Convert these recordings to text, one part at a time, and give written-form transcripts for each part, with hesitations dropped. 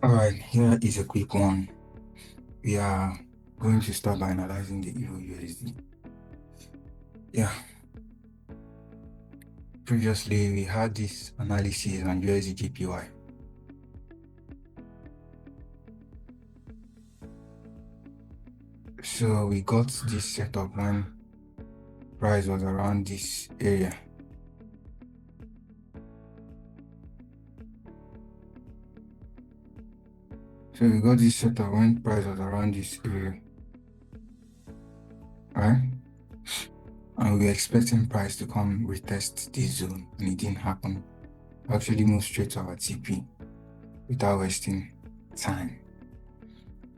Alright, here is a quick one. We are going to start by analyzing the Euro USD. Yeah, previously we had this analysis on USD JPY. So we got this setup when price was around this area. So we got this setup when price was around this area, right? And we were expecting price to come retest this zone, and it didn't happen. We actually moved straight to our TP without wasting time.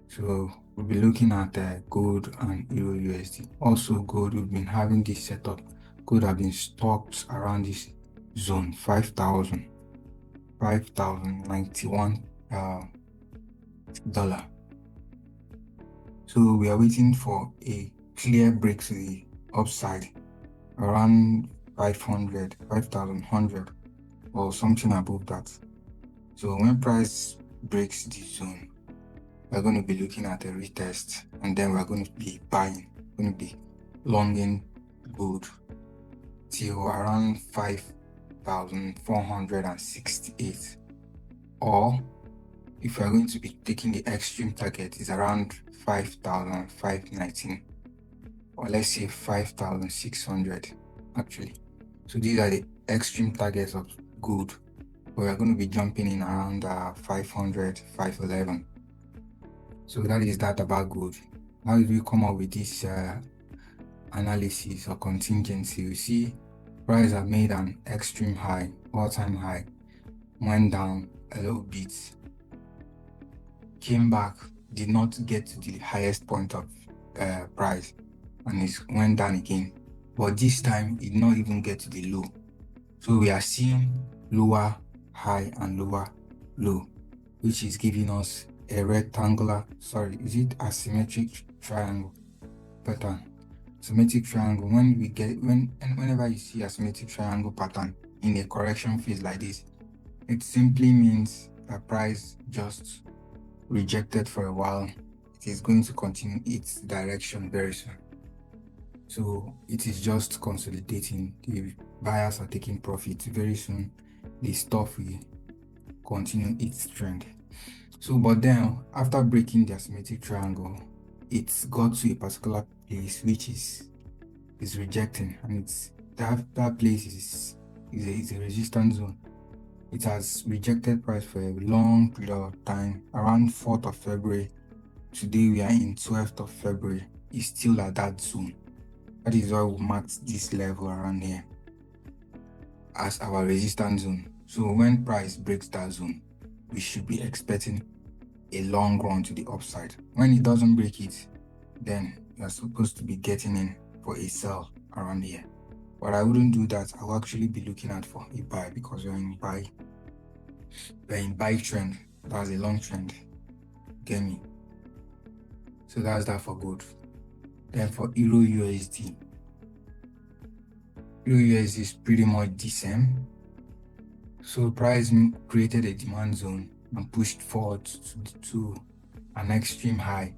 So we'll be looking at gold and Euro USD. Also gold, we've been having this setup. Gold have been stocked around this zone, 5,091 dollar. So we are waiting for a clear break to the upside around 5,100 or something above that. So when price breaks this zone, we're going to be looking at a retest, and then we're going to be buying, going to be longing gold till around 5,468. Or if we're going to be taking the extreme target, is around 5,519, or let's say 5,600 actually. So these are the extreme targets of gold. We're going to be jumping in around 500, 511. So that is that about gold. How did we come up with this analysis or contingency? You see, price have made an extreme high, all-time high, went down a little bit, came back, did not get to the highest point of price, and it went down again. But this time, it did not even get to the low. So we are seeing lower high and lower low, which is giving us a rectangular, is it asymmetric triangle pattern? Symmetric triangle. Whenever you see a symmetric triangle pattern in a correction phase like this, it simply means the price just rejected for a while. It is going to continue its direction very soon. So it is just consolidating. The buyers are taking profit very soon. The stuff will continue its trend. So, but then after breaking the asymmetric triangle, it's got to a particular place which is rejecting, and it's that place is a resistance zone. It has rejected price for a long period of time, around 4th of February. Today we are in 12th of February. It's still at that zone. That is why we marked this level around here as our resistance zone. So when price breaks that zone, we should be expecting a long run to the upside. When it doesn't break it, then you're supposed to be getting in for a sell around here. But I wouldn't do that. I will actually be looking out for a buy, because we're in buy trend. That's a long trend. Get me? So that's that for gold. Then for Euro USD. Euro USD is pretty much the same. So price created a demand zone and pushed forward to an extreme high,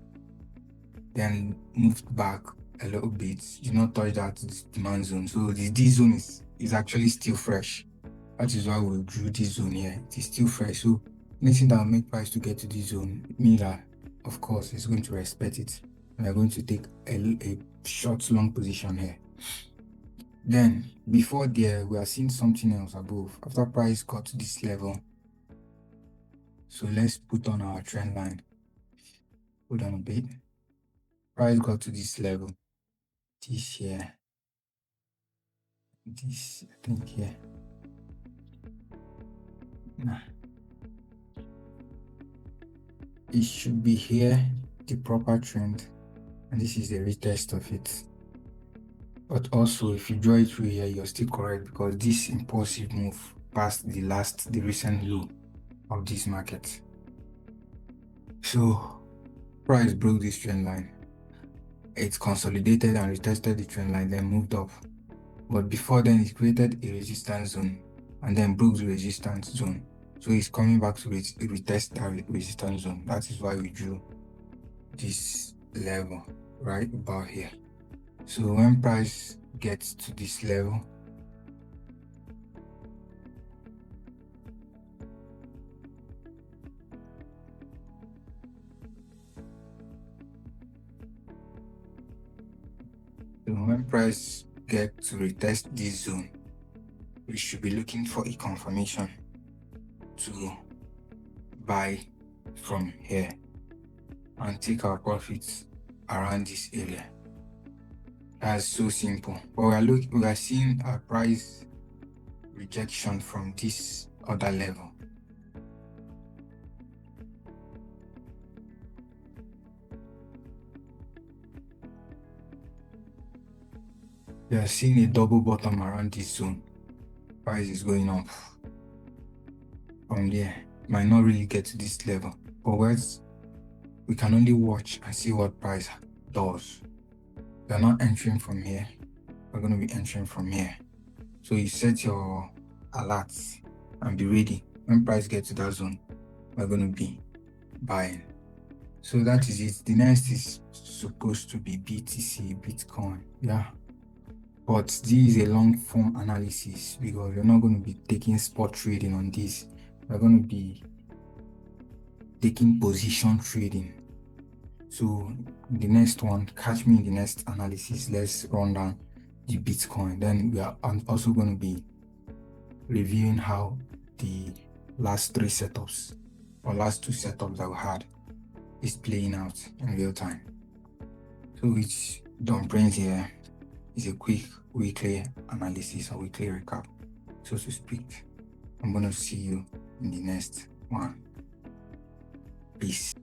then moved back a little bit, did not touch that demand zone. So the D zone is actually still fresh. That is why we drew this zone here. It is still fresh. So anything that will make price to get to this zone means that, of course, it's going to respect it. We are going to take a short long position here. Then before there, we are seeing something else above. After price got to this level, so let's put on our trend line. Hold on a bit. Price got to this level. This here. This, I think here. Nah. It should be here, the proper trend. And this is the retest of it. But also, if you draw it through here, you're still correct, because this impulsive move passed the recent low of this market. So price broke this trend line. It consolidated and retested the trend line, then moved up. But before then, it created a resistance zone and then broke the resistance zone. So it's coming back to retest that resistance zone. That is why we drew this level right about here. So when price gets to this level, to retest this zone, we should be looking for a confirmation to buy from here and take our profits around this area. That's so simple. But we are seeing a price rejection from this other level. We are seeing a double bottom around this zone. Price is going up from there. Might not really get to this level, but we can only watch and see what price does. We are not entering from here. We're going to be entering from here. So you set your alerts and be ready. When price gets to that zone, we're going to be buying. So that is it. The next is supposed to be BTC, Bitcoin. Yeah. But this is a long form analysis because we're not going to be taking spot trading on this. We're going to be taking position trading. So the next one, catch me in the next analysis. Let's run down the Bitcoin. Then we are also going to be reviewing how the last 3 setups or last 2 setups that we had is playing out in real time. So which don't brings here is a quick weekly analysis or weekly recap, so to speak. I'm going to see you in the next one. Peace.